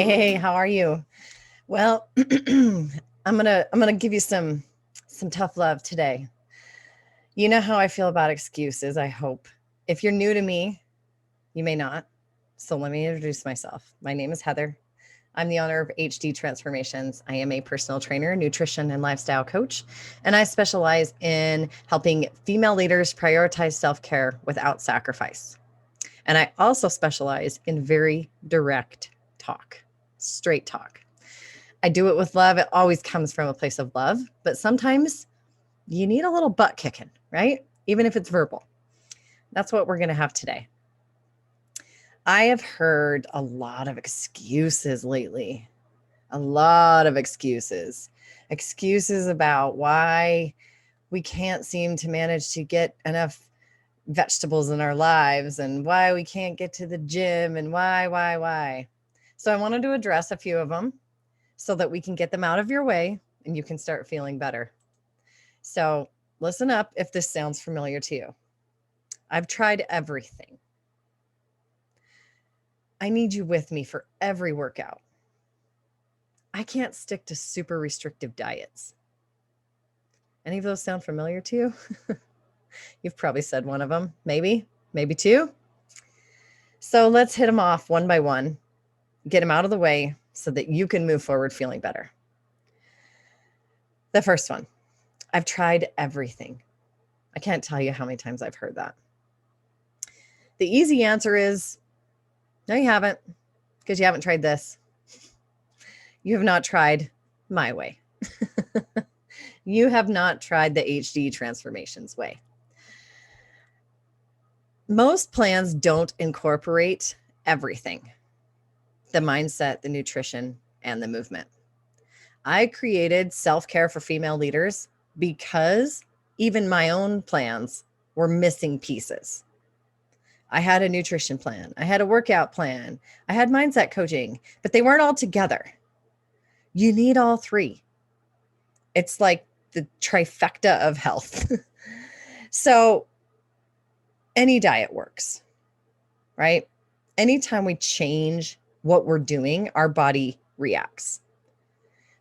Hey, how are you? Well, I'm gonna give you some tough love today. You know how I feel about excuses, I hope. If you're new to me, you may not. So let me introduce myself. My name is Heather. I'm the owner of HD Transformations. I am a personal trainer, nutrition, and lifestyle coach, and I specialize in helping female leaders prioritize self-care without sacrifice. And I also specialize in very direct talk, straight talk. I do it with love. It always comes from a place of love, but sometimes you need a little butt kicking, right? Even if it's verbal. That's what we're going to have today. I have heard a lot of excuses lately, a lot of excuses about why we can't seem to manage to get enough vegetables in our lives and why we can't get to the gym and why. So I wanted to address a few of them so that we can get them out of your way and you can start feeling better. So listen up if this sounds familiar to you. I've tried everything. I need you with me for every workout. I can't stick to super restrictive diets. Any of those sound familiar to you? You've probably said one of them, maybe two. So let's hit them off one by one, get them out of the way so that you can move forward feeling better. The first one, I've tried everything. I can't tell you how many times I've heard that. The easy answer is no, you haven't, because you haven't tried this. You have not tried my way. You have not tried the HD Transformations way. Most plans don't incorporate everything: the mindset, the nutrition, and the movement. I created self-care for female leaders because even my own plans were missing pieces. I had a nutrition plan, I had a workout plan, I had mindset coaching, but they weren't all together. You need all three. It's like the trifecta of health. So any diet works, right? Anytime we change what we're doing, our body reacts.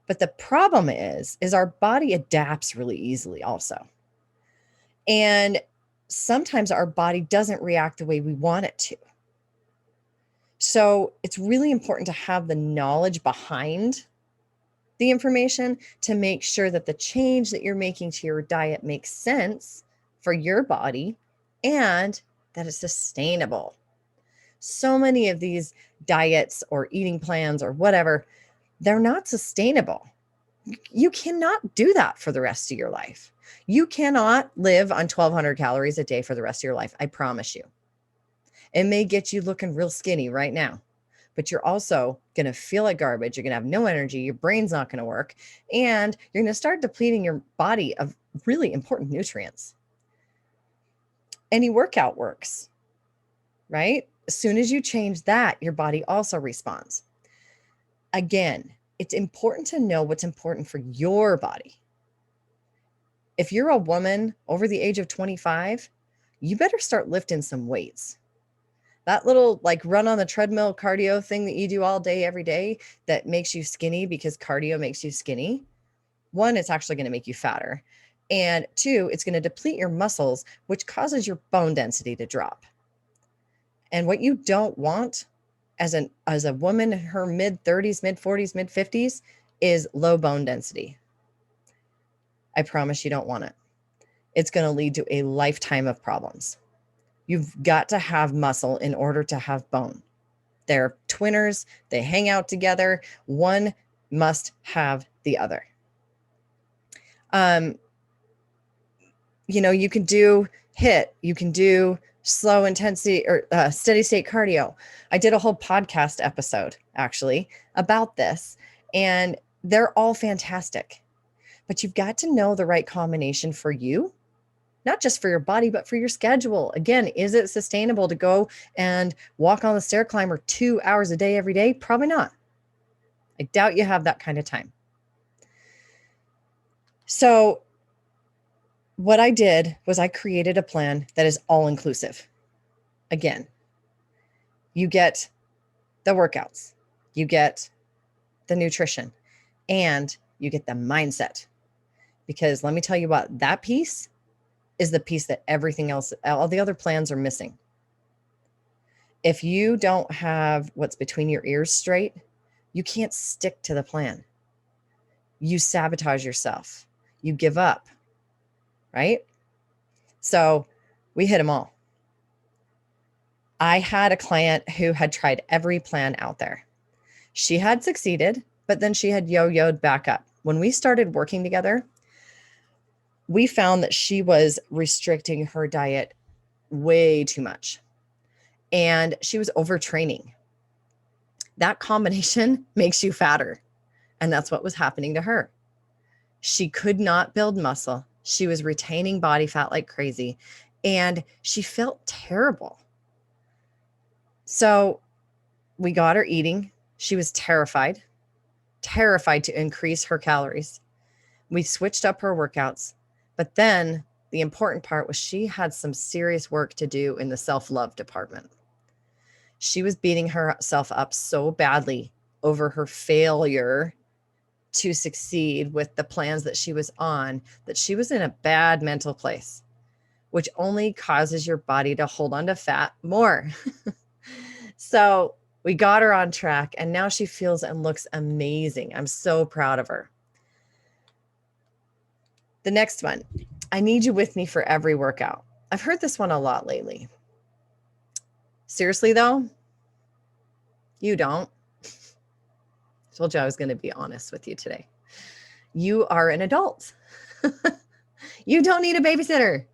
But the problem is our body adapts really easily also. And sometimes our body doesn't react the way we want it to. So it's really important to have the knowledge behind the information to make sure that the change that you're making to your diet makes sense for your body and that it's sustainable. So many of these diets or eating plans or whatever, they're not sustainable. You cannot do that for the rest of your life. You cannot live on 1,200 calories a day for the rest of your life. I promise you. It may get you looking real skinny right now, but you're also going to feel like garbage. You're going to have no energy. Your brain's not going to work. And you're going to start depleting your body of really important nutrients. Any workout works, right? As soon as you change that, your body also responds. Again, it's important to know what's important for your body. If you're a woman over the age of 25, you better start lifting some weights. That little like run on the treadmill cardio thing that you do all day, every day that makes you skinny because cardio makes you skinny. One, it's actually going to make you fatter. And two, it's going to deplete your muscles, which causes your bone density to drop. And what you don't want as a woman in her mid 30s, mid 40s, mid 50s is low bone density. I promise you don't want it. It's going to lead to a lifetime of problems. You've got to have muscle in order to have bone. They're twinners. They hang out together. One must have the other. You can do HIIT. You can do slow intensity or steady state cardio. I did a whole podcast episode actually about this, and they're all fantastic. But you've got to know the right combination for you, not just for your body, but for your schedule. Again, is it sustainable to go and walk on the stair climber 2 hours a day every day? Probably not. I doubt you have that kind of time. So what I did was I created a plan that is all inclusive. Again, you get the workouts, you get the nutrition, and you get the mindset. Because let me tell you what, that piece is the piece that everything else, all the other plans are missing. If you don't have what's between your ears straight, you can't stick to the plan. You sabotage yourself. You give up, right? So we hit them all. I had a client who had tried every plan out there. She had succeeded, but then she had yo-yoed back up. When we started working together, we found that she was restricting her diet way too much, and she was overtraining. That combination makes you fatter, and that's what was happening to her. She could not build muscle. She was retaining body fat like crazy, and she felt terrible. So we got her eating. She was terrified to increase her calories. We switched up her workouts, but then the important part was she had some serious work to do in the self-love department. She was beating herself up so badly over her failure to succeed with the plans that she was on, that she was in a bad mental place, which only causes your body to hold on to fat more. So we got her on track, and now she feels and looks amazing. I'm so proud of her. The next one, I need you with me for every workout. I've heard this one a lot lately. Seriously though, you don't. Told you I was going to be honest with you today. You are an adult. You don't need a babysitter.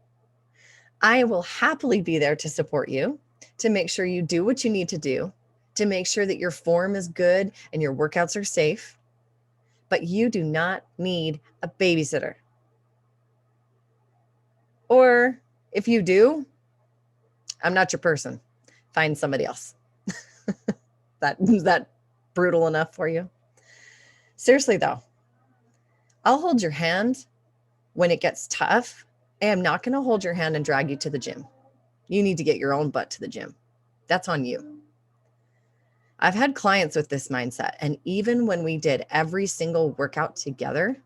I will happily be there to support you, to make sure you do what you need to do, to make sure that your form is good and your workouts are safe. But you do not need a babysitter. Or if you do, I'm not your person. Find somebody else. That brutal enough for you? Seriously though, I'll hold your hand when it gets tough. I am not going to hold your hand and drag you to the gym. You need to get your own butt to the gym. That's on you. I've had clients with this mindset, and even when we did every single workout together,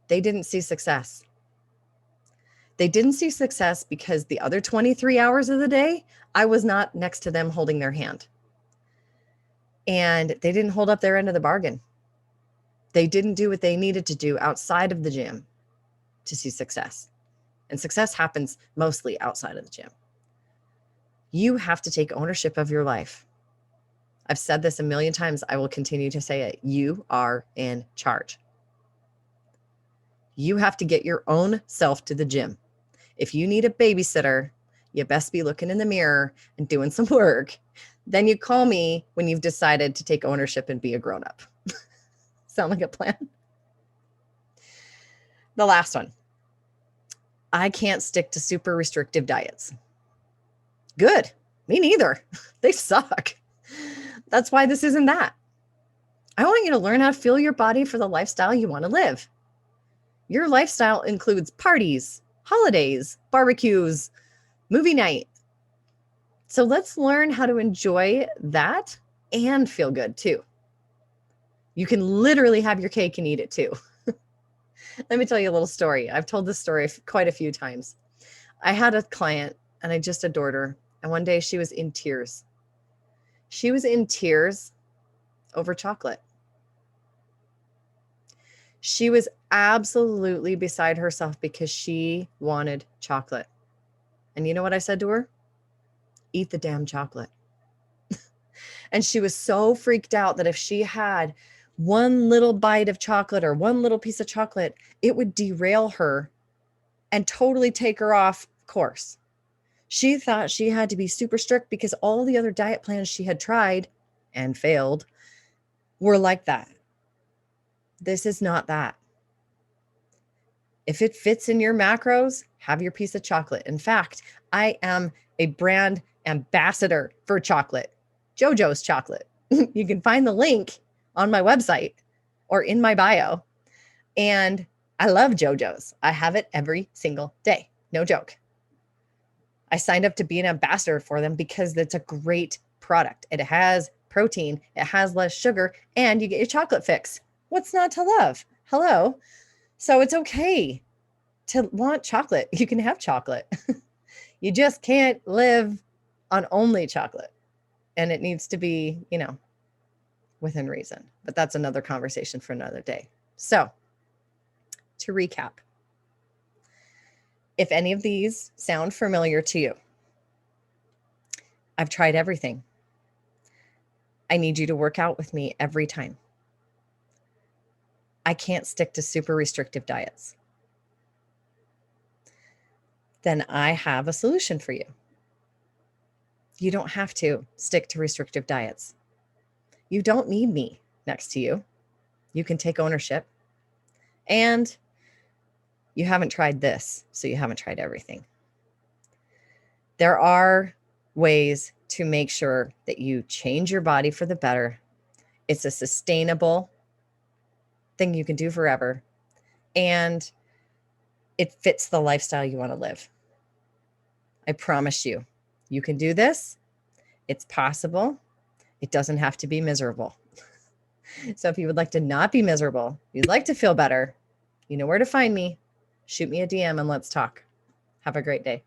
they didn't see success. They didn't see success because the other 23 hours of the day, I was not next to them holding their hand. And they didn't hold up their end of the bargain. They didn't do what they needed to do outside of the gym to see success. And success happens mostly outside of the gym. You have to take ownership of your life. I've said this a million times. I will continue to say it. You are in charge. You have to get your own self to the gym. If you need a babysitter, you best be looking in the mirror and doing some work. Then you call me when you've decided to take ownership and be a grown-up. Sound like a plan? The last one. I can't stick to super restrictive diets. Good. Me neither. They suck. That's why this isn't that. I want you to learn how to fuel your body for the lifestyle you want to live. Your lifestyle includes parties, holidays, barbecues, movie night. So let's learn how to enjoy that and feel good too. You can literally have your cake and eat it too. Let me tell you a little story. I've told this story quite a few times. I had a client and I just adored her. And one day she was in tears. She was in tears over chocolate. She was absolutely beside herself because she wanted chocolate. And you know what I said to her? Eat the damn chocolate. And she was so freaked out that if she had one little bite of chocolate or one little piece of chocolate, it would derail her and totally take her off course. She thought she had to be super strict because all the other diet plans she had tried and failed were like that. This is not that. If it fits in your macros, have your piece of chocolate. In fact, I am a brand ambassador for chocolate, JoJo's chocolate. You can find the link on my website or in my bio. And I love JoJo's. I have it every single day. No joke. I signed up to be an ambassador for them because it's a great product. It has protein, it has less sugar, and you get your chocolate fix. What's not to love? Hello. So it's okay to want chocolate. You can have chocolate. You just can't live on only chocolate. And it needs to be, within reason. But that's another conversation for another day. So to recap, if any of these sound familiar to you, I've tried everything. I need you to work out with me every time. I can't stick to super restrictive diets. Then I have a solution for you. You don't have to stick to restrictive diets. You don't need me next to you. You can take ownership. And you haven't tried this, so you haven't tried everything. There are ways to make sure that you change your body for the better. It's a sustainable thing you can do forever. And it fits the lifestyle you want to live. I promise you, you can do this. It's possible. It doesn't have to be miserable. So if you would like to not be miserable, you'd like to feel better, you know where to find me. Shoot me a DM and let's talk. Have a great day.